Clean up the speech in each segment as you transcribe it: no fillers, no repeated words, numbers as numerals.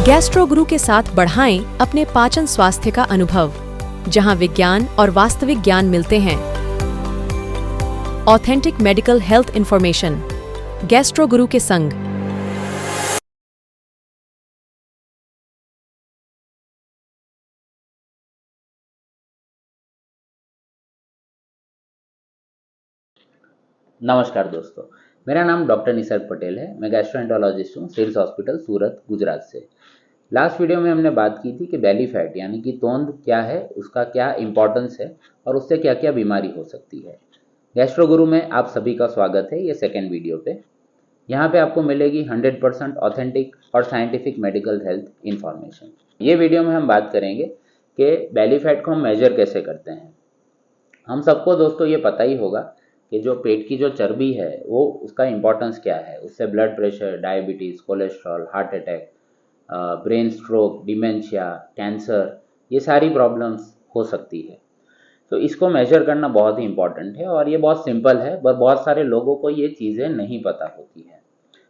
Gastro गुरु के साथ बढ़ाएं अपने पाचन स्वास्थ्य का अनुभव, जहां विज्ञान और वास्तविक ज्ञान मिलते हैं। Authentic medical health information, gastro गुरु के संग। नमस्कार दोस्तों, मेरा नाम डॉक्टर निसर्ग पटेल है। मैं गैस्ट्रोएंटरोलॉजिस्ट हूँ, सिविल हॉस्पिटल सूरत, गुजरात से। लास्ट वीडियो में हमने बात की थी कि बेली फैट यानी कि तोंद क्या है, उसका क्या इंपॉर्टेंस है और उससे क्या क्या बीमारी हो सकती है। गैस्ट्रो गुरु में आप सभी का स्वागत है। ये सेकेंड वीडियो पे यहाँ पे आपको मिलेगी 100% ऑथेंटिक और साइंटिफिक मेडिकल हेल्थ इंफॉर्मेशन। ये वीडियो में हम बात करेंगे कि बेली फैट को हम मेजर कैसे करते हैं। हम सबको दोस्तों ये पता ही होगा कि जो पेट की जो चर्बी है वो उसका इम्पोर्टेंस क्या है। उससे blood pressure, diabetes, cholesterol, heart attack, brain stroke, dementia, cancer, ये सारी प्रॉब्लम्स हो सकती है। तो इसको मेजर करना बहुत ही इम्पॉर्टेंट है और ये बहुत सिंपल है, पर बहुत सारे लोगों को ये चीज़ें नहीं पता होती है।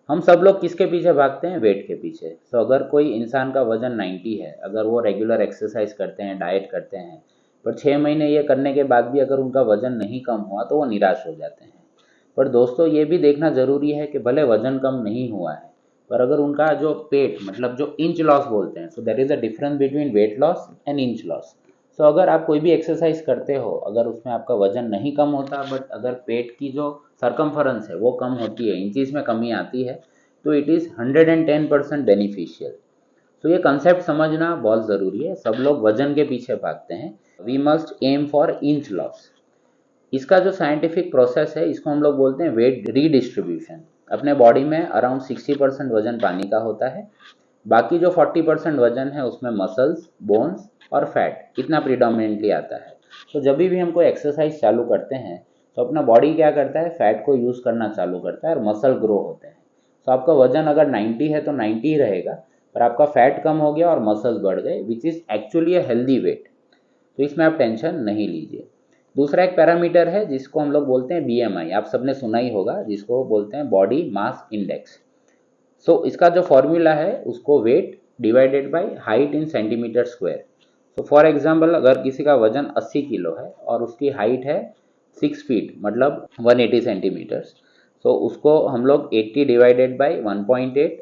हम सब लोग किसके पीछे भागते हैं? वेट के पीछे। तो अगर कोई इंसान का वजन 90 है, अगर वो रेगुलर एक्सरसाइज करते हैं, डाइट करते हैं, पर 6 महीने ये करने के बाद भी अगर उनका वजन नहीं कम हुआ तो वो निराश हो जाते हैं। पर दोस्तों ये भी देखना ज़रूरी है कि भले वजन कम नहीं हुआ है, पर अगर उनका जो पेट मतलब जो इंच लॉस बोलते हैं, so there is a difference between weight loss and inch loss. So अगर आप कोई भी एक्सरसाइज करते हो, अगर उसमें आपका वजन नहीं कम होता, बट अगर पेट की जो सर्कमफरेंस है वो कम होती है, इंचीज में कमी आती है, तो इट इज़ 110% बेनिफिशियल। तो ये कंसेप्ट समझना बहुत ज़रूरी है। सब लोग वजन के पीछे भागते हैं। We must aim for inch loss. इसका जो साइंटिफिक प्रोसेस है इसको हम लोग बोलते हैं वेट रीडिस्ट्रीब्यूशन। अपने बॉडी में अराउंड 60% वजन पानी का होता है, बाकी जो 40% वजन है उसमें मसल्स, बोन्स और फैट इतना प्रिडोमिनेंटली आता है। तो जब भी हम कोई एक्सरसाइज चालू करते हैं तो अपना बॉडी क्या करता है? फैट को यूज़ करना चालू करता है और मसल ग्रो होते हैं। तो आपका वजन अगर 90 है तो 90 ही रहेगा, पर आपका फैट कम हो गया और मसल्स बढ़ गए, which is actually a healthy weight. तो इसमें आप टेंशन नहीं लीजिए। दूसरा एक पैरामीटर है जिसको हम लोग बोलते हैं BMI। आप सबने सुना ही होगा, जिसको बोलते हैं बॉडी मास इंडेक्स। सो इसका जो फॉर्मूला है उसको weight divided by height in centimetre square. तो फॉर एग्जांपल अगर किसी का वजन 80 किलो है और उसकी हाइट है 6 फीट मतलब 180 सेंटीमीटर्स, तो उसको हम लोग 80 डिवाइडेड बाई 1.8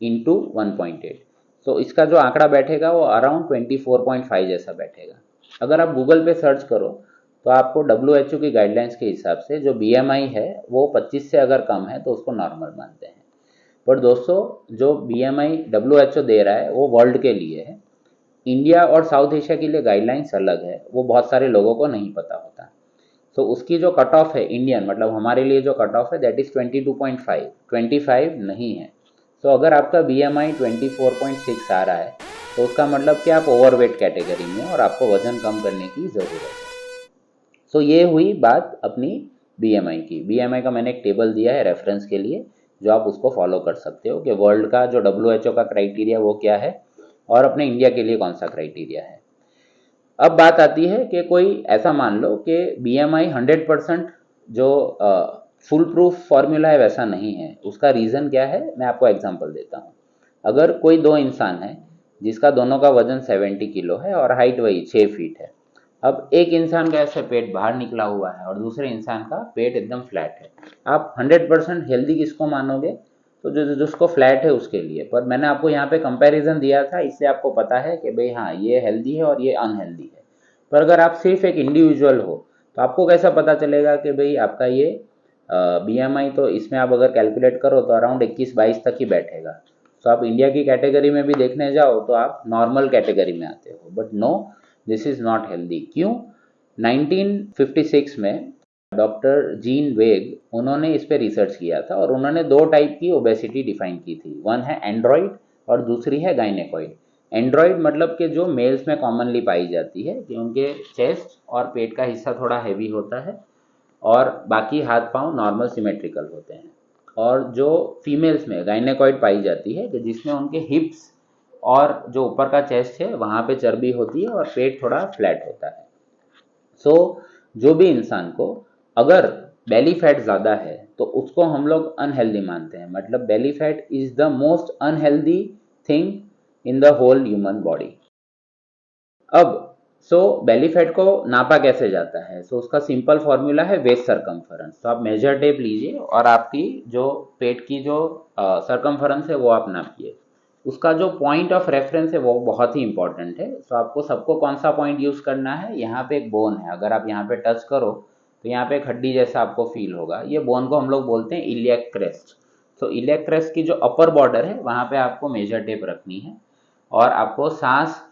इंटू 1.8। तो इसका जो आंकड़ा बैठेगा वो अराउंड 24.5 जैसा बैठेगा। अगर आप गूगल पे सर्च करो तो आपको WHO की गाइडलाइंस के हिसाब से जो BMI है वो 25 से अगर कम है तो उसको नॉर्मल मानते हैं। पर दोस्तों जो BMI WHO दे रहा है वो वर्ल्ड के लिए है। इंडिया और साउथ एशिया के लिए गाइडलाइंस अलग है, वो बहुत सारे लोगों को नहीं पता होता। तो उसकी जो कट ऑफ है इंडियन मतलब हमारे लिए जो कट ऑफ है दैट इज़ 22.5, 25 नहीं है। तो अगर आपका BMI 24.6 आ रहा है तो उसका मतलब कि आप ओवरवेट कैटेगरी में और आपको वजन कम करने की ज़रूरत है। सो ये हुई बात अपनी BMI की। BMI का मैंने एक टेबल दिया है रेफरेंस के लिए, जो आप उसको फॉलो कर सकते हो कि वर्ल्ड का जो WHO का क्राइटेरिया वो क्या है और अपने इंडिया के लिए कौन सा क्राइटेरिया है। अब बात आती है कि कोई ऐसा मान लो कि BMI 100% जो फुल प्रूफ फॉर्मूला है वैसा नहीं है। उसका रीज़न क्या है, मैं आपको एग्जांपल देता हूँ। अगर कोई दो इंसान है जिसका दोनों का वजन 70 किलो है और हाइट वही 6 फीट है। अब एक इंसान का ऐसे पेट बाहर निकला हुआ है और दूसरे इंसान का पेट एकदम फ्लैट है। आप 100% हेल्दी किसको मानोगे? तो जो जिसको फ्लैट है उसके लिए। पर मैंने आपको यहाँ पे कंपैरिजन दिया था, इससे आपको पता है कि भाई हाँ ये हेल्दी है और ये अनहेल्दी है। पर अगर आप सिर्फ एक इंडिविजुअल हो तो आपको कैसा पता चलेगा कि भाई आपका ये BMI तो इसमें आप अगर कैलकुलेट करो तो अराउंड 21-22 तक ही बैठेगा। तो आप इंडिया की कैटेगरी में भी देखने जाओ तो आप नॉर्मल कैटेगरी में आते हो। But no, this is not healthy. क्यों? 1956 में डॉक्टर जीन वेग उन्होंने इस पे रिसर्च किया था और उन्होंने दो टाइप की ओबेसिटी डिफाइन की थी। वन है एंड्रॉइड और दूसरी है गाइनेकॉइड। एंड्रॉइड मतलब कि जो मेल्स में कॉमनली पाई जाती है कि उनके चेस्ट और पेट का हिस्सा थोड़ा हैवी होता है और बाकी हाथ पांव नॉर्मल सिमेट्रिकल होते हैं। और जो फीमेल्स में गाइनेकॉइड पाई जाती है कि जिसमें उनके हिप्स और जो ऊपर का चेस्ट है वहाँ पे चर्बी होती है और पेट थोड़ा फ्लैट होता है। सो जो भी इंसान को अगर बेली फैट ज़्यादा है तो उसको हम लोग अनहेल्दी मानते हैं। मतलब belly fat is the most unhealthy thing in the whole human body. अब बेली फैट को नापा कैसे जाता है? उसका सिंपल फॉर्मूला है वेस्ट सरकमफरेंस। तो आप मेजर टेप लीजिए और आपकी जो पेट की जो सरकमफरेंस है वो आप नापिए। उसका जो पॉइंट ऑफ रेफरेंस है वो बहुत ही इंपॉर्टेंट है। आपको सबको कौन सा पॉइंट यूज करना है? यहाँ पे एक बोन है, अगर आप यहाँ पे टच करो तो यहाँ पे एक हड्डी जैसा आपको फील होगा। ये बोन को हम लोग बोलते हैं इलियक क्रेस्ट। इलियक क्रेस्ट की जो अपर बॉर्डर है वहाँ पे आपको मेजर टेप रखनी है और आपको सांस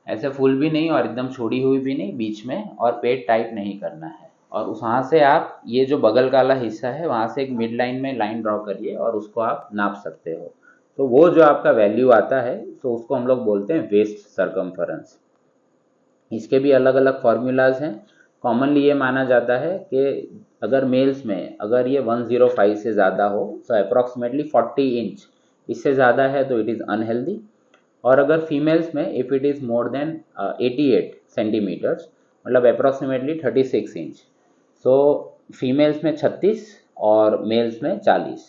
ऐसे फुल भी नहीं और एकदम छोड़ी हुई भी नहीं, बीच में, और पेट टाइट नहीं करना है। और वहाँ से आप ये जो बगल का वाला हिस्सा है वहाँ से एक मिड लाइन में लाइन ड्रॉ करिए और उसको आप नाप सकते हो। तो वो जो आपका वैल्यू आता है उसको हम लोग बोलते हैं वेस्ट सरकमफरेंस। इसके भी अलग अलग फॉर्मूलाज हैं। कॉमनली ये माना जाता है कि अगर मेल्स में अगर ये 105 से ज़्यादा हो तो अप्रॉक्सीमेटली 40 इंच, इससे ज़्यादा है तो इट इज़ अनहेल्दी। और अगर फीमेल्स में if it is more than 88 centimetres, मतलब अप्रॉक्सीमेटली 36 इंच, फीमेल्स में 36 और मेल्स में 40।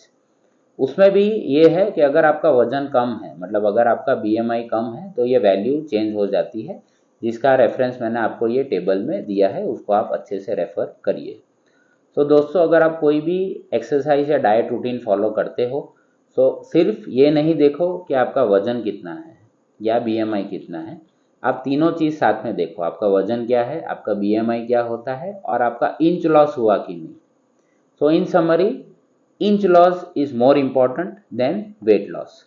उसमें भी ये है कि अगर आपका वजन कम है, मतलब अगर आपका BMI कम है, तो ये वैल्यू चेंज हो जाती है, जिसका रेफरेंस मैंने आपको ये टेबल में दिया है, उसको आप अच्छे से रेफर करिए। दोस्तों, अगर आप कोई भी एक्सरसाइज या डाइट रूटीन फॉलो करते हो सिर्फ ये नहीं देखो कि आपका वजन कितना है या BMI कितना है, आप तीनों चीज़ साथ में देखो। आपका वजन क्या है, आपका BMI क्या होता है और आपका इंच लॉस हुआ कि नहीं। इन summary, inch loss is more important than weight loss.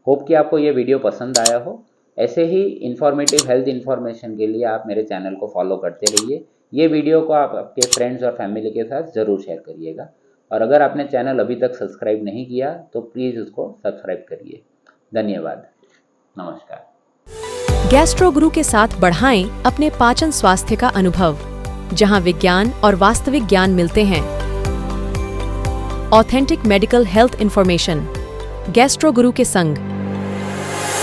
Hope कि आपको ये वीडियो पसंद आया हो। ऐसे ही इंफॉर्मेटिव हेल्थ इन्फॉर्मेशन के लिए आप मेरे चैनल को फॉलो करते रहिए। ये वीडियो को आप आपके फ्रेंड्स और फैमिली के साथ ज़रूर शेयर करिएगा। और अगर आपने चैनल अभी तक सब्सक्राइब नहीं किया तो प्लीज़ उसको सब्सक्राइब करिए। धन्यवाद। नमस्कार। गैस्ट्रो गुरु के साथ बढ़ाएं अपने पाचन स्वास्थ्य का अनुभव, जहां विज्ञान और वास्तविक ज्ञान मिलते हैं। Authentic medical health information, gastro गुरु के संग।